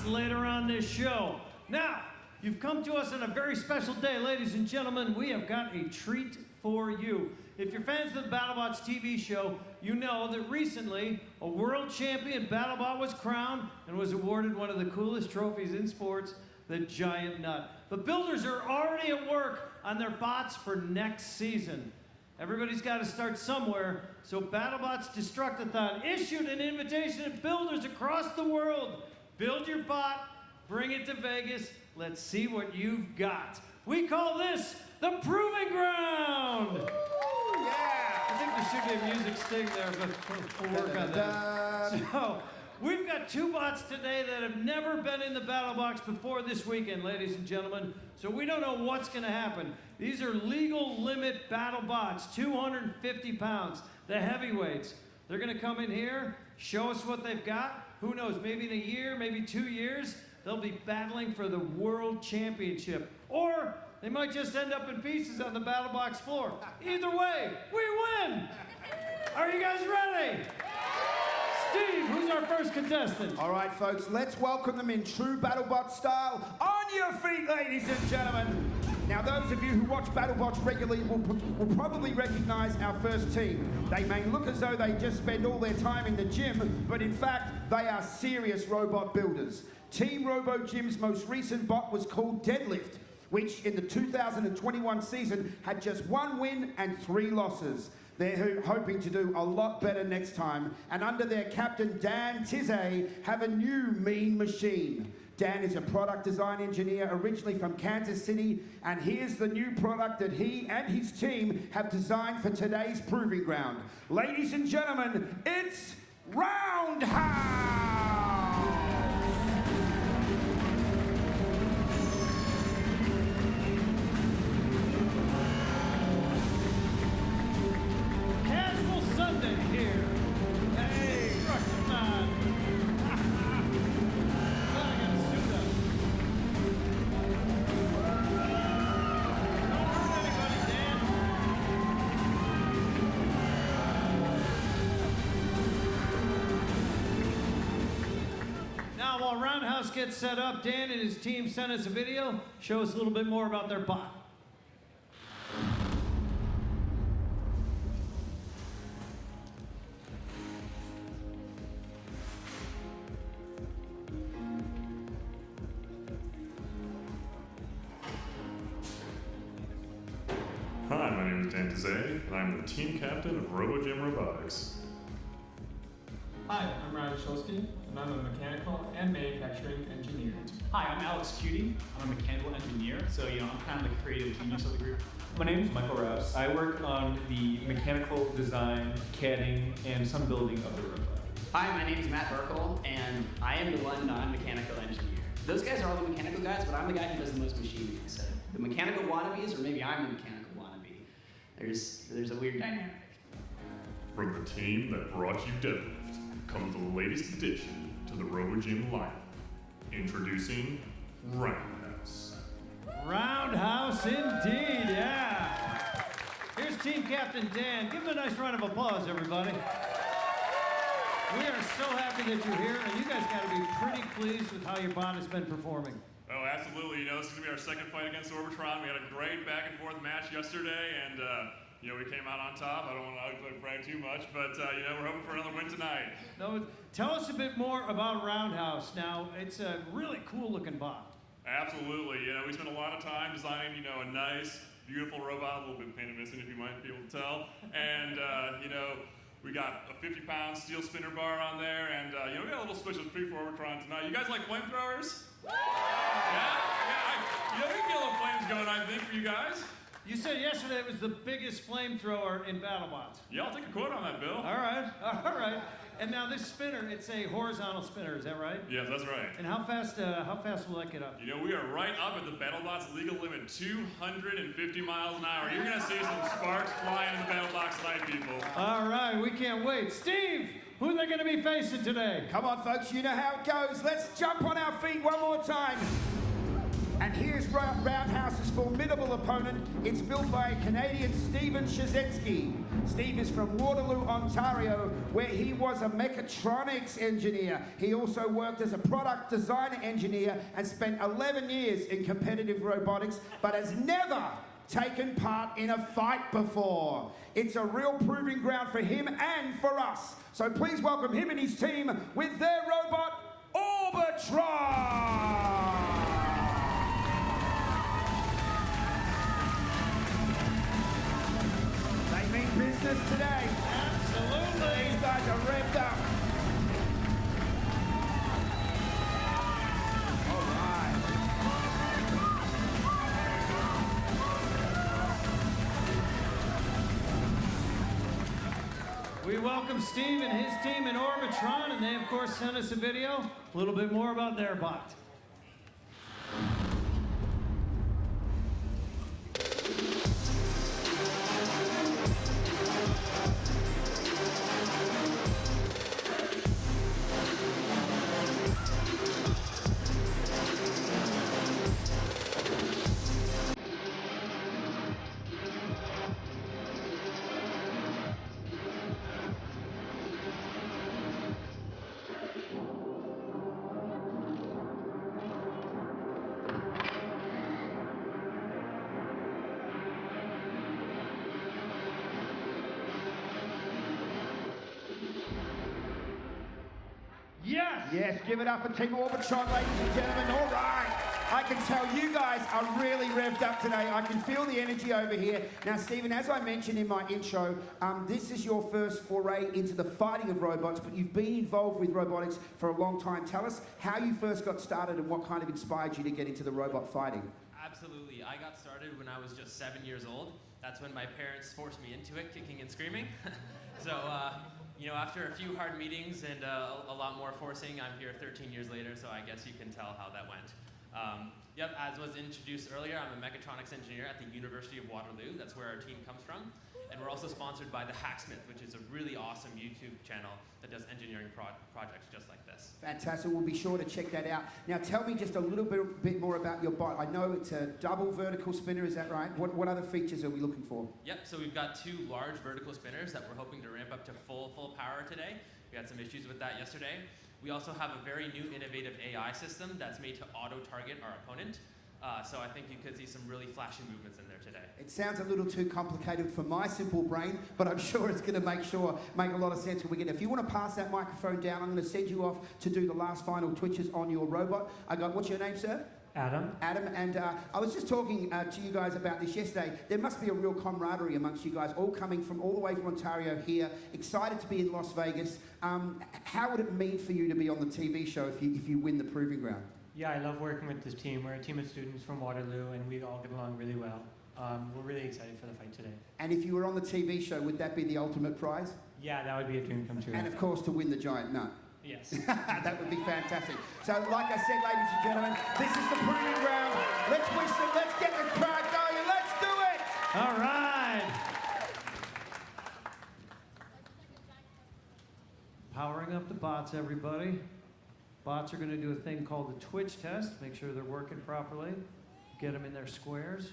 BattleBots later on this show. Now, you've come to us on a very special day, ladies and gentlemen. We have got a treat for you. If you're fans of the BattleBots TV show, you know that recently a world champion BattleBot was crowned and was awarded one of the coolest trophies in sports, the Giant Nut. But builders are already at work on their bots for next season. Everybody's got to start somewhere, so BattleBots Destructathon issued an invitation to builders across the world. Build your bot, bring it to Vegas, let's see what you've got. We call this the Proving Ground! Ooh, yeah! I think there should be a music sting there, but we'll work on that. So, we've got two bots today that have never been in the battle box before this weekend, ladies and gentlemen. So we don't know what's going to happen. These are legal limit battle bots, 250 pounds, the heavyweights. They're going to come in here, show us what they've got. Who knows, maybe in a year, maybe 2 years, they'll be battling for the world championship. Or they might just end up in pieces on the battle box floor. Either way, we win! Are you guys ready? Steve, who's our first contestant? All right, folks, let's welcome them in true BattleBot style. On your feet, ladies and gentlemen. Now, those of you who watch BattleBots regularly will probably recognize our first team. They may look as though they just spend all their time in the gym, but in fact, they are serious robot builders. Team RoboGym's most recent bot was called Deadlift, which in the 2021 season had just 1 win and 3 losses. They're hoping to do a lot better next time, and under their captain Dan Tizay have a new mean machine. Dan is a product design engineer originally from Kansas City, and here's the new product that he and his team have designed for today's Proving Ground. Ladies and gentlemen, it's Roundhouse! Sunday here. Hey, Russian man. I got a suit up. Don't hurt anybody, Dan. Now, while Roundhouse gets set up, Dan and his team sent us a video. Show us a little bit more about their bot. Hi, my name is Dan Tizay, and I'm the team captain of RoboGym Robotics. Hi, I'm Ryan Shulsky, and I'm a mechanical and manufacturing engineer. Hi, I'm Alex Cutie. I'm a mechanical engineer, so I'm kind of the creative genius of the group. My name is Michael Rouse. I work on the mechanical design, CADing, and some building of the robot. Hi, my name is Matt Burkle, and I am the one non-mechanical engineer. Those guys are all the mechanical guys, but I'm the guy who does the most machining. So the mechanical wannabes, or maybe I'm the mechanical wannabe. There's a weird dynamic. From the team that brought you Deadlift comes the latest addition to the RoboGym lineup. Introducing Roundhouse. Roundhouse indeed, yeah. Here's team captain Dan. Give him a nice round of applause, everybody. We are so happy that you're here, and you guys got to be pretty pleased with how your bot has been performing. Oh, absolutely. This is going to be our second fight against Orbitron. We had a great back and forth match yesterday, and we came out on top. I don't want to brag too much, but we're hoping for another win tonight. No, tell us a bit more about Roundhouse. Now, it's a really cool-looking bot. Absolutely. We spent a lot of time designing, a nice, beautiful robot, a little bit painted missing, if you might be able to tell, and we got a 50-pound steel spinner bar on there, and we got a little special treat for Orbitron tonight. You guys like flamethrowers? Yeah, we can get a little flames going, I think, for you guys. You said yesterday it was the biggest flamethrower in BattleBots. Yeah, I'll take a quote on that, Bill. All right. And now this spinner, it's a horizontal spinner, is that right? Yes, that's right. And how fast will that get up? We are right up at the BattleBots legal limit, 250 miles an hour. You're gonna see some sparks flying in the BattleBots tonight, people. All right, we can't wait. Steve, who are they gonna be facing today? Come on, folks, you know how it goes. Let's jump on our feet one more time. And here's Roundhouse's formidable opponent. It's built by Canadian Steven Szynski. Steve is from Waterloo, Ontario, where he was a mechatronics engineer. He also worked as a product design engineer and spent 11 years in competitive robotics, but has never taken part in a fight before. It's a real proving ground for him and for us. So please welcome him and his team with their robot, Orbitron! They mean business today. Absolutely. These guys are revved up. All right. We welcome Steve and his team in Orbitron, and they, of course, sent us a video. A little bit more about their bot. Yes! Yes, give it up for Team Orbitron, ladies and gentlemen. All right. I can tell you guys are really revved up today. I can feel the energy over here. Now, Stephen, as I mentioned in my intro, this is your first foray into the fighting of robots, but you've been involved with robotics for a long time. Tell us how you first got started and what kind of inspired you to get into the robot fighting. Absolutely. I got started when I was just 7 years old. That's when my parents forced me into it, kicking and screaming. So, you know, after a few hard meetings and a lot more forcing, I'm here 13 years later, so I guess you can tell how that went. Yep, as was introduced earlier, I'm a mechatronics engineer at the University of Waterloo. That's where our team comes from. And we're also sponsored by The Hacksmith, which is a really awesome YouTube channel that does engineering projects just like this. Fantastic. We'll be sure to check that out. Now, tell me just a little bit more about your bot. I know it's a double vertical spinner, is that right? What other features are we looking for? Yep, so we've got 2 large vertical spinners that we're hoping to ramp up to full power today. We had some issues with that yesterday. We also have a very new innovative AI system that's made to auto-target our opponent. So I think you could see some really flashy movements in there today. It sounds a little too complicated for my simple brain, but I'm sure it's going to make a lot of sense when we get it. If you want to pass that microphone down, I'm going to send you off to do the last final twitches on your robot. What's your name, sir? Adam. Adam, and I was just talking to you guys about this yesterday. There must be a real camaraderie amongst you guys, all coming from all the way from Ontario here, excited to be in Las Vegas. How would it mean for you to be on the TV show if you win the Proving Ground? Yeah, I love working with this team. We're a team of students from Waterloo, and we all get along really well. We're really excited for the fight today. And if you were on the TV show, would that be the ultimate prize? Yeah, that would be a dream come true. And of course, to win the giant nut. Yes. That would be fantastic. So, like I said, ladies and gentlemen, this is the Proving Ground. Let's get the crowd going, and let's do it! All right. Powering up the bots, everybody. Bots are going to do a thing called the twitch test. Make sure they're working properly. Get them in their squares.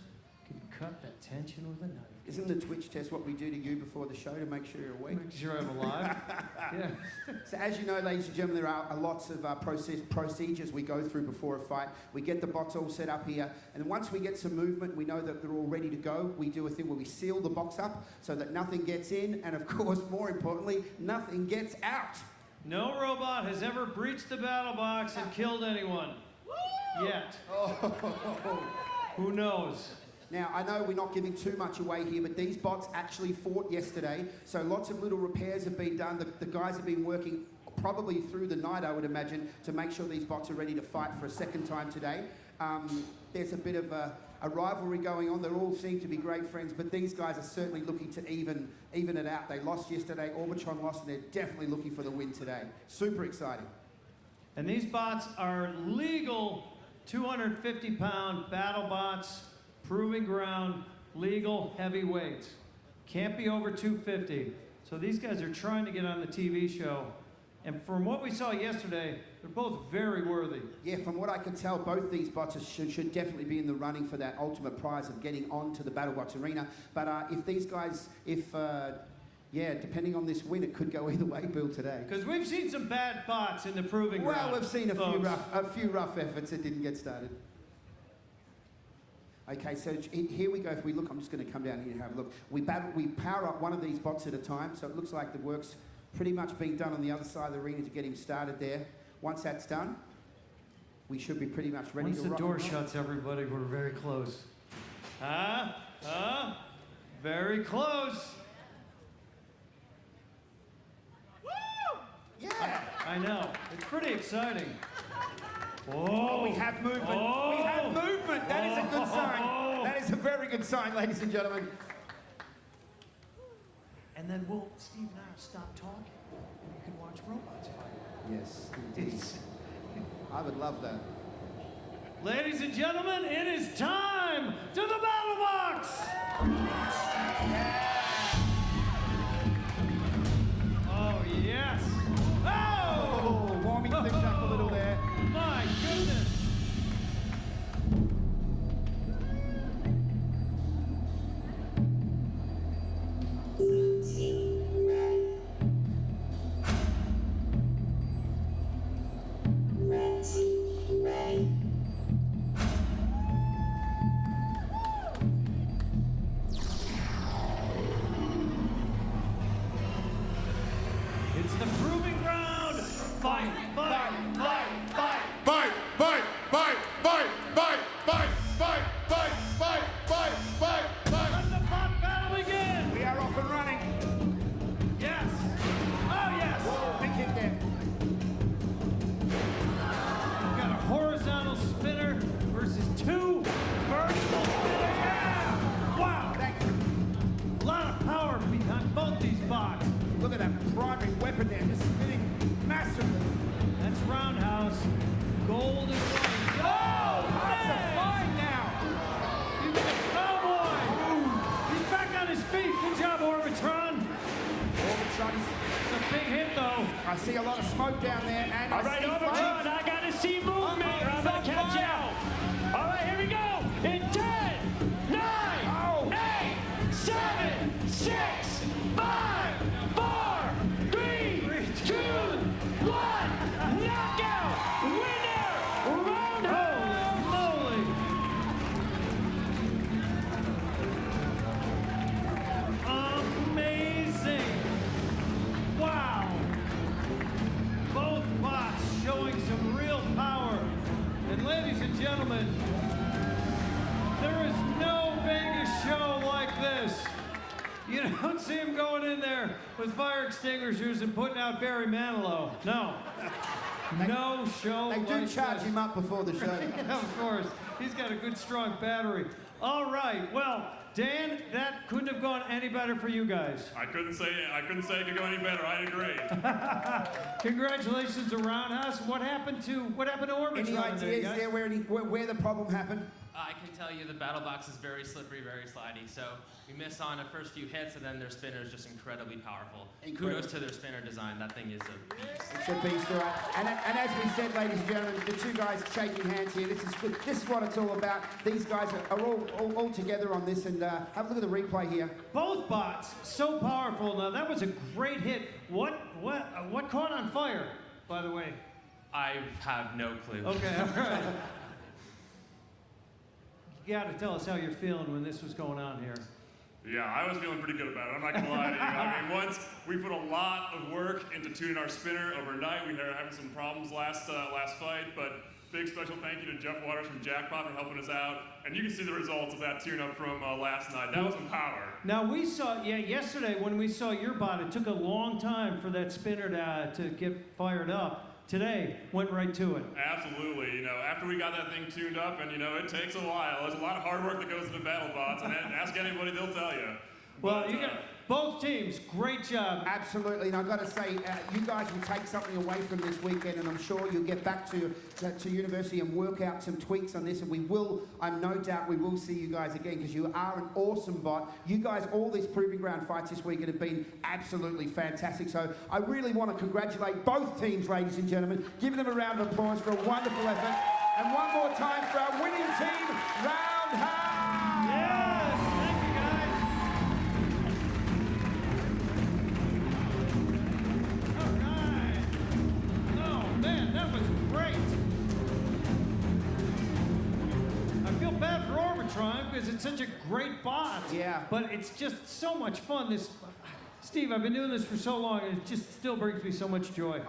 You can cut that tension with a knife. Isn't the twitch test what we do to you before the show to make sure you're awake? Make sure I'm alive. Yeah. So as you know, ladies and gentlemen, there are lots of procedures we go through before a fight. We get the bots all set up here, and once we get some movement, we know that they're all ready to go. We do a thing where we seal the box up so that nothing gets in, and of course, more importantly, nothing gets out. No robot has ever breached the battle box and killed anyone. Yet. Oh. Who knows? Now, I know we're not giving too much away here, but these bots actually fought yesterday, so lots of little repairs have been done. The guys have been working probably through the night, I would imagine, to make sure these bots are ready to fight for a second time today. There's a bit of a rivalry going on. They all seem to be great friends, but these guys are certainly looking to even it out. They lost yesterday, Orbitron lost, and they're definitely looking for the win today. Super exciting. And these bots are legal 250-pound BattleBots, Proving Ground, legal heavyweights. Can't be over 250. So these guys are trying to get on the TV show. And from what we saw yesterday, they're both very worthy. Yeah, from what I can tell, both these bots should definitely be in the running for that ultimate prize of getting onto the BattleBots arena. But if these guys, yeah, depending on this win, it could go either way, Bill, today. Because we've seen some bad bots in the proving ground. Well, we've seen a few rough efforts that didn't get started. Okay, so here we go. If we look, I'm just going to come down here and have a look. We power up one of these bots at a time, so it looks like the work's pretty much being done on the other side of the arena to get him started there. Once that's done, we should be pretty much ready to rock. Once the door shuts, everybody, we're very close. Very close. Woo! Yeah! I know. It's pretty exciting. Oh, we have movement. Oh. We have movement. That is a good sign. That is a very good sign, ladies and gentlemen. And then Steve and I will stop talking, and you can watch robots fight. Yes, indeed. I would love that. Ladies and gentlemen, it is time to the BattleBots! Oh, yes. Oh! Warming things up a little there. My goodness. It's the proving ground. Fight, fight, fight, fight. Fight, fight, fight, fight, fight, fight, fight, fight, fight, fight, fight, fight. Let the bot battle begin. We are off and running. Yes. Oh, yes. Whoa, big hit there. We've got a horizontal spinner versus two vertical spinners. Yeah. Wow. Thank you. A lot of power behind both these bots. Look at that primary weapon there, just spinning massively. That's Roundhouse. Gold and white. Oh, That's a fine now. You got a cowboy. He's back on his feet. Good job, Orbitron. Orbitron. It's a big hit, though. I see a lot of smoke down there, and All right, Orbitron, I gotta see movement, or I'm gonna catch out. All right, here we go. In 10, 9, 8, 7, 6, 5, 4, 3, 2, 1. Knockout winner, Roundhouse. Holy moly. Amazing. Wow. Both bots showing some real power. And ladies and gentlemen, there is no Vegas show like this. You don't see him going in there with fire extinguishers and putting out Barry Manilow. No. No show they do like charge this. him up before the show. Yeah, of course. He's got a good, strong battery. All right. Well, Dan, that couldn't have gone any better for you guys. I couldn't say it could go any better. I agree. Congratulations to Roundhouse. What happened to Orbitron? Any ideas there where the problem happened? I can tell you the BattleBox is very slippery, very slidey. So we miss on the first few hits, and then their spinner is just incredibly powerful. Incredible. Kudos to their spinner design. That thing is a beast. It's a beast, all right. And as we said, ladies and gentlemen, the two guys shaking hands here. This is what it's all about. These guys are all together on this, and have a look at the replay here. Both bots so powerful. Now that was a great hit. What caught on fire, by the way? I have no clue. Okay, all right. You got to tell us how you're feeling when this was going on here. Yeah, I was feeling pretty good about it. I'm not gonna lie to you. I mean, once we put a lot of work into tuning our spinner overnight. We were having some problems last fight, but big special thank you to Jeff Waters from Jackpot for helping us out. And you can see the results of that tune-up from last night. That was some power. Now we saw, yesterday when we saw your bot, it took a long time for that spinner to get fired up. Today, went right to it. Absolutely. You know, after we got that thing tuned up, and you know, it takes a while. There's a lot of hard work that goes into BattleBots, and ask anybody, they'll tell you. Well, but, both teams, great job. Absolutely, and I've got to say, you guys will take something away from this weekend, and I'm sure you'll get back to university and work out some tweaks on this, and we will, I'm no doubt we will see you guys again, because you are an awesome bot. You guys, all these Proving Ground fights this weekend have been absolutely fantastic, so I really want to congratulate both teams, ladies and gentlemen. Give them a round of applause for a wonderful effort, and one more time for our winning team, Roundhouse! Yes, thank you guys. All right. Oh man, that was great. I feel bad for Orbitron because it's such a great bot. Yeah. But it's just so much fun. Steve, I've been doing this for so long and it just still brings me so much joy.